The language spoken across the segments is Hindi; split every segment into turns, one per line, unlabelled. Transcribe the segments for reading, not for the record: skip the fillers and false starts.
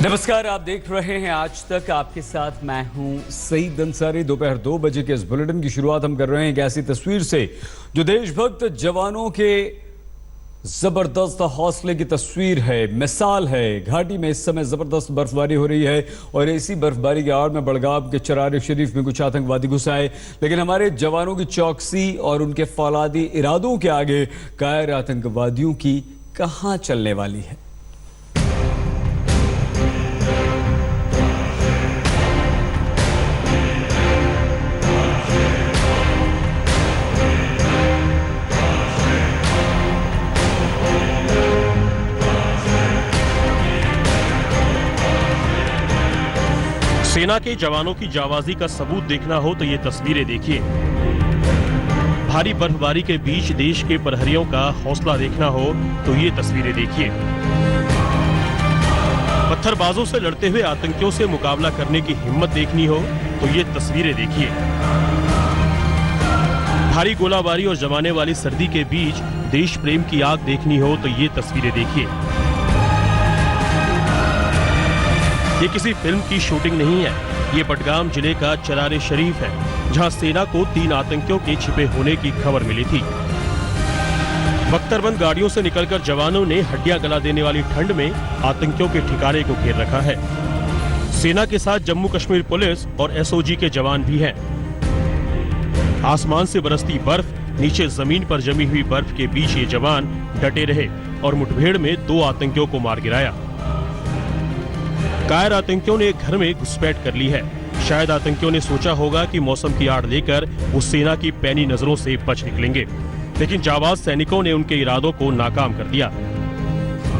नमस्कार, आप देख रहे हैं आज तक। आपके साथ मैं हूं सईद अंसारी। दोपहर 2 बजे के इस बुलेटिन की शुरुआत हम कर रहे हैं एक ऐसी तस्वीर से जो देशभक्त जवानों के जबरदस्त हौसले की तस्वीर है, मिसाल है। घाटी में इस समय जबरदस्त बर्फबारी हो रही है और इसी बर्फबारी के आड़ में बड़गाम के चरार शरीफ में कुछ आतंकवादी घुस आए, लेकिन हमारे जवानों की चौकसी और उनके फौलादी इरादों के आगे कायर आतंकवादियों की कहां चलने वाली है।
सेना के जवानों की जाबाजी का सबूत देखना हो तो ये तस्वीरें देखिए। भारी बर्फबारी के बीच देश के प्रहरियों का हौसला देखना हो तो ये तस्वीरें देखिए। पत्थरबाजों से लड़ते हुए आतंकियों से मुकाबला करने की हिम्मत देखनी हो तो ये तस्वीरें देखिए। भारी गोलाबारी और जमाने वाली सर्दी के बीच देश प्रेम की आग देखनी हो तो ये तस्वीरें देखिए। ये किसी फिल्म की शूटिंग नहीं है, ये बडगाम जिले का चरार शरीफ है, जहां सेना को 3 आतंकियों के छिपे होने की खबर मिली थी। बख्तरबंद गाड़ियों से निकलकर जवानों ने हड्डियां गला देने वाली ठंड में आतंकियों के ठिकाने को घेर रखा है। सेना के साथ जम्मू कश्मीर पुलिस और एसओजी के जवान भी हैं। आसमान से बरसती बर्फ, नीचे जमीन पर जमी हुई बर्फ के बीच ये जवान डटे रहे और मुठभेड़ में 2 आतंकियों को मार गिराया। कायर आतंकियों ने एक घर में घुसपैठ कर ली है। शायद आतंकियों ने सोचा होगा कि मौसम की आड़ लेकर वो सेना की पैनी नजरों से बच निकलेंगे, लेकिन जाबाज सैनिकों ने उनके इरादों को नाकाम कर दिया।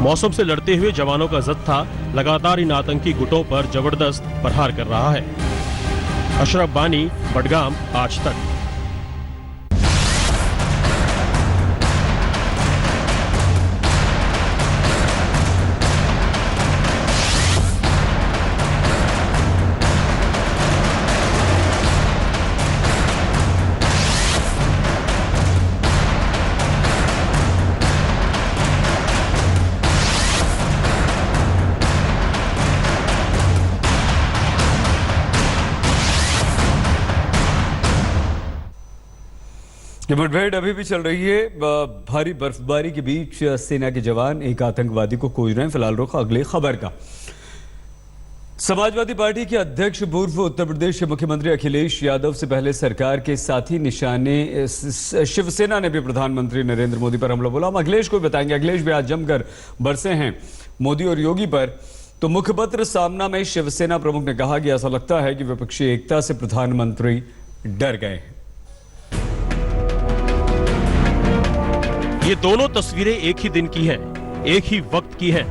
मौसम से लड़ते हुए जवानों का जत्था लगातार इन आतंकी गुटों पर जबरदस्त प्रहार कर रहा है। अशरफ बानी, बडगाम, आज तक।
ये मुठभेड़ अभी भी चल रही है। भारी बर्फबारी के बीच सेना के जवान एक आतंकवादी को खोज रहे हैं। फिलहाल रुख अगली खबर का। समाजवादी पार्टी के अध्यक्ष पूर्व उत्तर प्रदेश के मुख्यमंत्री अखिलेश यादव से पहले सरकार के साथी निशाने शिवसेना ने भी प्रधानमंत्री नरेंद्र मोदी पर हमला बोला। हम अखिलेश को बताएंगे। अखिलेश भी आज जमकर बरसे हैं मोदी और योगी पर। तो मुखपत्र सामना में शिवसेना प्रमुख ने कहा कि ऐसा लगता है कि विपक्षी एकता से प्रधानमंत्री डर गए हैं।
ये दोनों तस्वीरें एक ही दिन की है, एक ही वक्त की है।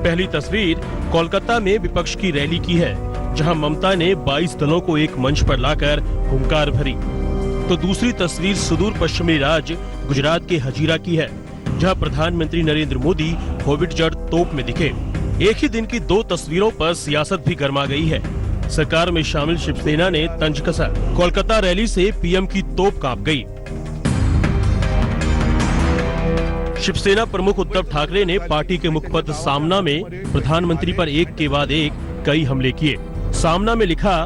पहली तस्वीर कोलकाता में विपक्ष की रैली की है, जहां ममता ने 22 दलों को एक मंच पर लाकर हुंकार भरी। तो दूसरी तस्वीर सुदूर पश्चिमी राज्य गुजरात के हजीरा की है, जहां प्रधानमंत्री नरेंद्र मोदी होविटजर तोप में दिखे। एक ही दिन की 2 तस्वीरों पर सियासत भी गर्मा गई है। सरकार में शामिल शिवसेना ने तंज कसा। कोलकाता रैली से पीएम की तोप कांप गई। शिवसेना प्रमुख उद्धव ठाकरे ने पार्टी के मुखपत्र सामना में प्रधानमंत्री पर एक के बाद एक कई हमले किए। सामना में लिखा,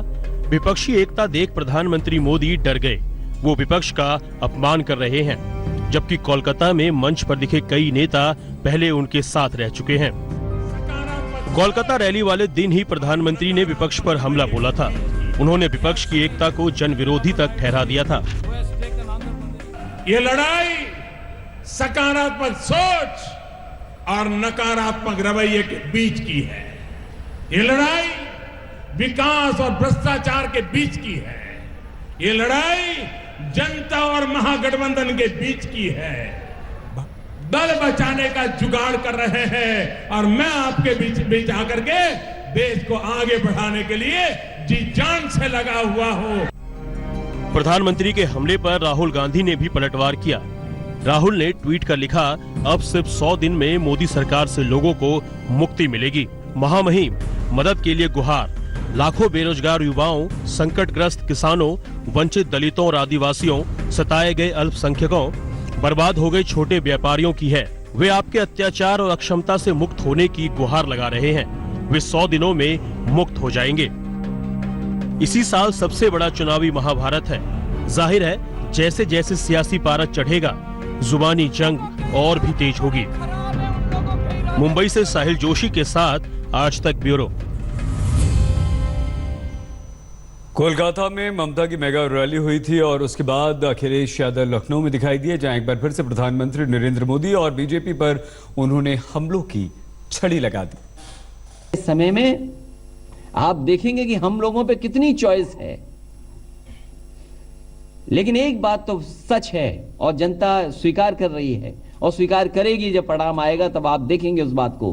विपक्षी एकता देख प्रधानमंत्री मोदी डर गए, वो विपक्ष का अपमान कर रहे हैं। जबकि कोलकाता में मंच पर दिखे कई नेता पहले उनके साथ रह चुके हैं। कोलकाता रैली वाले दिन ही प्रधानमंत्री ने विपक्ष पर हमला बोला था। उन्होंने विपक्ष की एकता को जन विरोधी तक ठहरा दिया था।
ये लड़ाई सकारात्मक सोच और नकारात्मक रवैये के बीच की है। ये लड़ाई विकास और भ्रष्टाचार के बीच की है। ये लड़ाई जनता और महागठबंधन के बीच की है। दल बचाने का जुगाड़ कर रहे हैं और मैं आपके बीच आकर के देश को आगे बढ़ाने के लिए जी जान से लगा हुआ हूं।
प्रधानमंत्री के हमले पर राहुल गांधी ने भी पलटवार किया। राहुल ने ट्वीट कर लिखा, अब सिर्फ 100 दिन में मोदी सरकार से लोगों को मुक्ति मिलेगी। महामहिम, मदद के लिए गुहार। लाखों बेरोजगार युवाओं, संकटग्रस्त किसानों, वंचित दलितों और आदिवासियों, सताए गए अल्पसंख्यकों, बर्बाद हो गए छोटे व्यापारियों की है। वे आपके अत्याचार और अक्षमता से मुक्त होने की गुहार लगा रहे हैं। वे 100 दिनों में मुक्त हो जाएंगे। इसी साल सबसे बड़ा चुनावी महाभारत है। जाहिर है जैसे जैसे सियासी पारा चढ़ेगा, जुबानी जंग और भी तेज होगी। मुंबई से साहिल जोशी के साथ आज तक ब्यूरो।
कोलकाता में ममता की मेगा रैली हुई थी और उसके बाद अखिलेश यादव लखनऊ में दिखाई दिए, जहां एक बार फिर से प्रधानमंत्री नरेंद्र मोदी और बीजेपी पर उन्होंने हमलों की छड़ी लगा दी।
इस समय में आप देखेंगे कि हम लोगों पे कितनी चॉइस है, लेकिन एक बात तो सच है और जनता स्वीकार कर रही है और स्वीकार करेगी। जब परिणाम आएगा तब आप देखेंगे उस बात को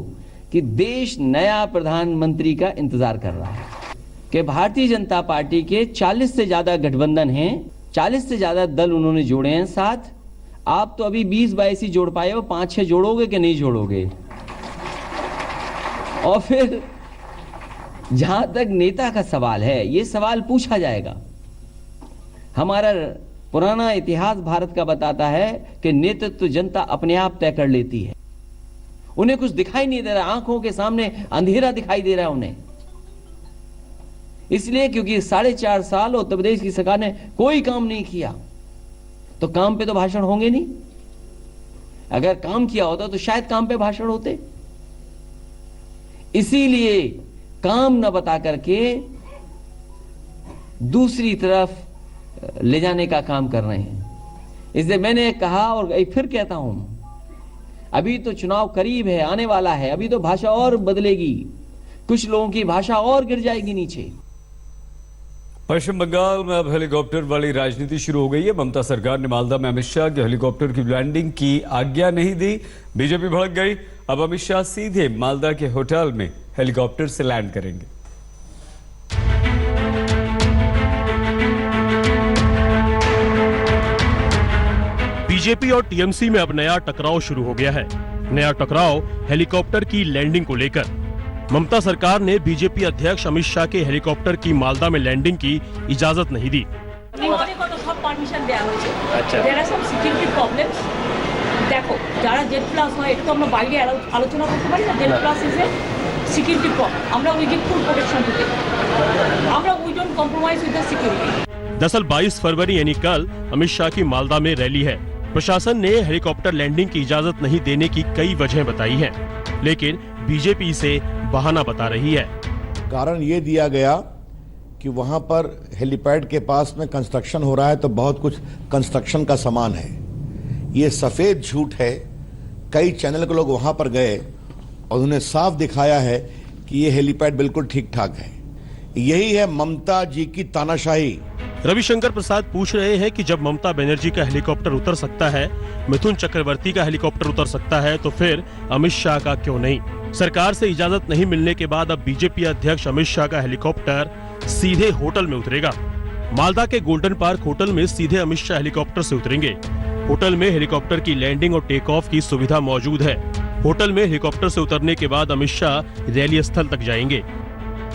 कि देश नया प्रधानमंत्री का इंतजार कर रहा है। कि भारतीय जनता पार्टी के 40 से ज्यादा गठबंधन हैं, 40 से ज्यादा दल उन्होंने जोड़े हैं साथ। आप तो अभी 20-22 ही जोड़ पाए हो, 5-6 जोड़ोगे कि नहीं जोड़ोगे? और फिर जहां तक नेता का सवाल है, यह सवाल पूछा जाएगा। हमारा पुराना इतिहास भारत का बताता है कि नेतृत्व जनता अपने आप तय कर लेती है। उन्हें कुछ दिखाई नहीं दे रहा, आंखों के सामने अंधेरा दिखाई दे रहा है उन्हें, इसलिए क्योंकि 4.5 साल उत्तर प्रदेश की सरकार ने कोई काम नहीं किया। तो काम पे तो भाषण होंगे नहीं। अगर काम किया होता तो शायद काम पे भाषण होते। इसीलिए काम न बता करके दूसरी तरफ ले जाने का काम कर रहे हैं। इसलिए मैंने कहा और फिर कहता हूं, अभी तो चुनाव करीब है, आने वाला है, अभी तो भाषा और बदलेगी, कुछ लोगों की भाषा और गिर जाएगी नीचे।
पश्चिम बंगाल में अब हेलीकॉप्टर वाली राजनीति शुरू हो गई है। ममता सरकार ने मालदा में अमित शाह के हेलीकॉप्टर की लैंडिंग की आज्ञा नहीं दी, बीजेपी भड़क गई। अब अमित शाह सीधे मालदा के होटल में हेलीकॉप्टर से लैंड करेंगे।
बीजेपी और टीएमसी में अब नया टकराव शुरू हो गया है। नया टकराव हेलीकॉप्टर की लैंडिंग को लेकर। ममता सरकार ने बीजेपी अध्यक्ष अमित शाह के हेलीकॉप्टर की मालदा में लैंडिंग की इजाजत नहीं दी।
देखो যারা জেড প্লাস হয় এটা তো আমরা বাইরে আলোচনা করতে পারি না। Z plus is a security problem. আমরা we give full protection to them. আমরা we don't compromise with the security.
दरअसल 22 फरवरी यानी कल अमित शाह की मालदा में रैली है। प्रशासन ने हेलीकॉप्टर लैंडिंग की इजाजत नहीं देने की कई वजह बताई हैं, लेकिन बीजेपी इसे बहाना बता रही है।
कारण ये दिया गया कि वहां पर हेलीपैड के पास में कंस्ट्रक्शन हो रहा है, तो बहुत कुछ कंस्ट्रक्शन का सामान है। ये सफेद झूठ है। कई चैनल के लोग वहां पर गए और उन्हें साफ दिखाया है कि ये हेलीपैड बिल्कुल ठीक ठाक है। यही है ममता जी की तानाशाही।
रविशंकर प्रसाद पूछ रहे हैं कि जब ममता बनर्जी का हेलीकॉप्टर उतर सकता है, मिथुन चक्रवर्ती का हेलीकॉप्टर उतर सकता है, तो फिर अमित शाह का क्यों नहीं? सरकार से इजाजत नहीं मिलने के बाद अब बीजेपी अध्यक्ष अमित शाह का हेलीकॉप्टर सीधे होटल में उतरेगा। मालदा के गोल्डन पार्क होटल में सीधे अमित शाह हेलीकॉप्टर से उतरेंगे। होटल में हेलीकॉप्टर की लैंडिंग और टेक ऑफ की सुविधा मौजूद है। होटल में हेलीकॉप्टर से उतरने के बाद अमित शाह रैली स्थल तक जाएंगे।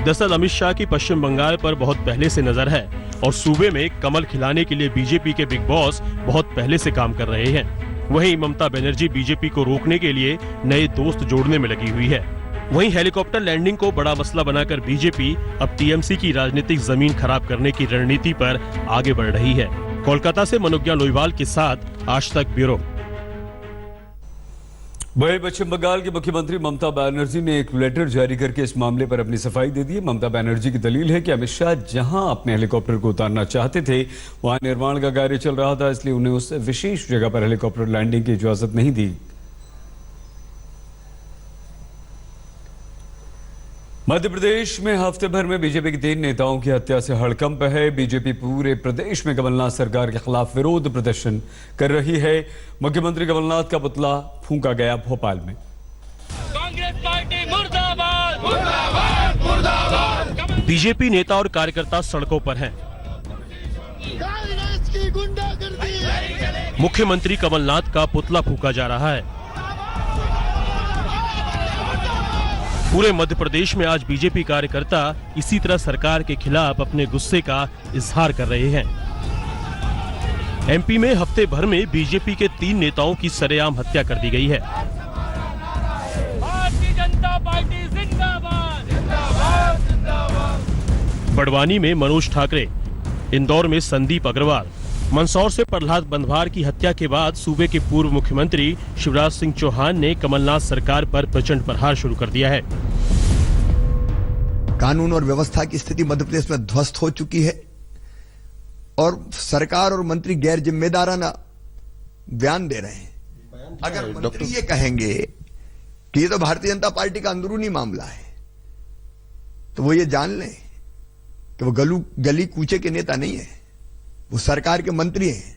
दरअसल अमित शाह की पश्चिम बंगाल पर बहुत पहले से नजर है और सूबे में कमल खिलाने के लिए बीजेपी के बिग बॉस बहुत पहले से काम कर रहे हैं। वहीं ममता बनर्जी बीजेपी को रोकने के लिए नए दोस्त जोड़ने में लगी हुई है। वहीं हेलीकॉप्टर लैंडिंग को बड़ा मसला बनाकर बीजेपी अब टीएमसी की राजनीतिक जमीन खराब करने की रणनीति पर आगे बढ़ रही है। कोलकाता से मनोज्ञा लोईवाल के साथ आज तक ब्यूरो।
वहीं पश्चिम बंगाल की मुख्यमंत्री ममता बनर्जी ने एक लेटर जारी करके इस मामले पर अपनी सफाई दे दी है। ममता बनर्जी की दलील है कि अमित शाह जहां अपने हेलीकॉप्टर को उतारना चाहते थे, वहां निर्माण का कार्य चल रहा था, इसलिए उन्हें उस विशेष जगह पर हेलीकॉप्टर लैंडिंग की इजाजत नहीं दी। मध्य प्रदेश में हफ्ते भर में बीजेपी के 3 नेताओं की हत्या से हड़कंप है। बीजेपी पूरे प्रदेश में कमलनाथ सरकार के खिलाफ विरोध प्रदर्शन कर रही है। मुख्यमंत्री कमलनाथ का पुतला फूंका गया भोपाल में।
कांग्रेस पार्टी मुर्दाबाद, मुर्दाबाद, मुर्दाबाद।
बीजेपी नेता और कार्यकर्ता सड़कों पर हैं।
कांग्रेस की गुंडागर्दी।
मुख्यमंत्री कमलनाथ का पुतला फूंका जा रहा है। पूरे मध्य प्रदेश में आज बीजेपी कार्यकर्ता इसी तरह सरकार के खिलाफ अपने गुस्से का इजहार कर रहे हैं। एमपी में हफ्ते भर में बीजेपी के 3 नेताओं की सरेआम हत्या कर दी गई है।
भारतीय जनता पार्टी जिंदाबाद।
बड़वानी में मनोज ठाकरे, इंदौर में संदीप अग्रवाल, मंदसौर से प्रहलाद बंधवार की हत्या के बाद सूबे के पूर्व मुख्यमंत्री शिवराज सिंह चौहान ने कमलनाथ सरकार पर प्रचंड प्रहार शुरू कर दिया है।
कानून और व्यवस्था की स्थिति मध्य प्रदेश में ध्वस्त हो चुकी है और सरकार और मंत्री गैर जिम्मेदाराना बयान दे रहे हैं। अगर मंत्री ये कहेंगे कि ये तो भारतीय जनता पार्टी का अंदरूनी मामला है, तो वो ये जान लें कि वो गली कूचे के नेता नहीं है, वो सरकार के मंत्री हैं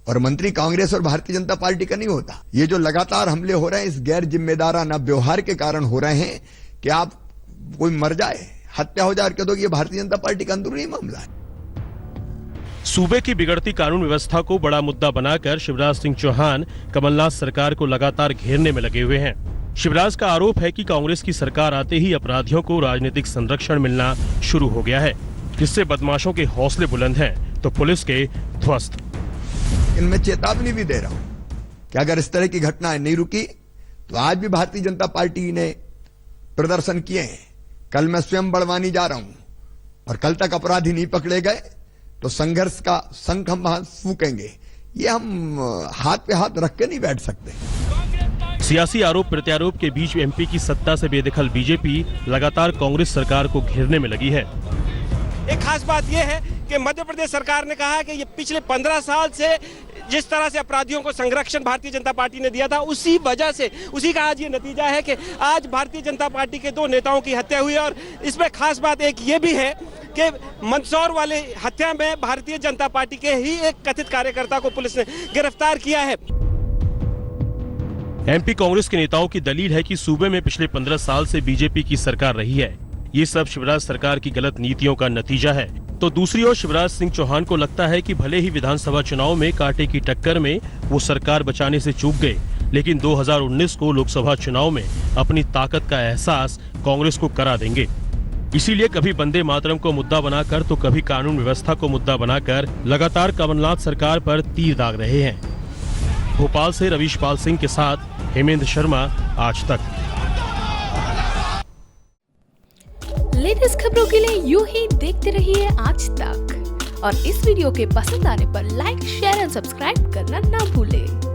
और मंत्री कांग्रेस और भारतीय जनता पार्टी का नहीं होता। ये जो लगातार हमले हो रहे हैं इस गैर जिम्मेदाराना व्यवहार के कारण हो रहे हैं कि आप कोई मर जाए, हत्या हो जाए और कह दो कि ये भारतीय जनता पार्टी का अंदरूनी मामला है।
सूबे की बिगड़ती कानून व्यवस्था को बड़ा मुद्दा बनाकर शिवराज सिंह चौहान कमलनाथ सरकार को लगातार घेरने में लगे हुए हैं। शिवराज का आरोप है कि कांग्रेस की सरकार आते ही अपराधियों को राजनीतिक संरक्षण मिलना शुरू हो गया है, जिससे बदमाशों के हौसले बुलंद हैं तो पुलिस के ध्वस्त।
इनमें चेतावनी भी दे रहा हूं कि अगर इस तरह की घटनाएं नहीं रुकी तो आज भी भारतीय जनता पार्टी ने प्रदर्शन किए हैं। कल मैं स्वयं बड़वानी जा रहा हूं और कल तक अपराधी नहीं पकड़े गए तो संघर्ष का शंख हम वहां फूकेंगे। ये हम हाथ पे हाथ रख के नहीं बैठ सकते।
सियासी आरोप प्रत्यारोप के बीच एमपी की सत्ता से बेदखल बीजेपी लगातार कांग्रेस सरकार को घेरने में लगी है।
एक खास बात यह है कि मध्य प्रदेश सरकार ने कहा है कि ये पिछले 15 साल से जिस तरह से अपराधियों को संरक्षण भारतीय जनता पार्टी ने दिया था, उसी वजह से उसी का आज ये नतीजा है कि आज भारतीय जनता पार्टी के 2 नेताओं की हत्या हुई। और इसमें खास बात एक ये भी है कि मंदसौर वाले हत्या में भारतीय जनता पार्टी के ही एक कथित कार्यकर्ता को पुलिस ने गिरफ्तार किया है।
एमपी कांग्रेस के नेताओं की दलील है कि सूबे में पिछले 15 साल से बीजेपी की सरकार रही है। ये सब शिवराज सरकार की गलत नीतियों का नतीजा है। तो दूसरी ओर शिवराज सिंह चौहान को लगता है कि भले ही विधानसभा चुनाव में कांटे की टक्कर में वो सरकार बचाने से चूक गए, लेकिन 2019 को लोकसभा चुनाव में अपनी ताकत का एहसास कांग्रेस को करा देंगे। इसीलिए कभी वंदे मातरम को मुद्दा बनाकर तो कभी कानून व्यवस्था को मुद्दा बनाकर लगातार कमलनाथ सरकार पर तीर दाग रहे हैं। भोपाल से रवीश पाल सिंह के साथ हेमेंद्र शर्मा, आज तक।
लेटेस्ट खबरों के लिए यूं ही देखते रहिए आज तक और इस वीडियो के पसंद आने पर लाइक, शेयर एंड सब्सक्राइब करना ना भूलें।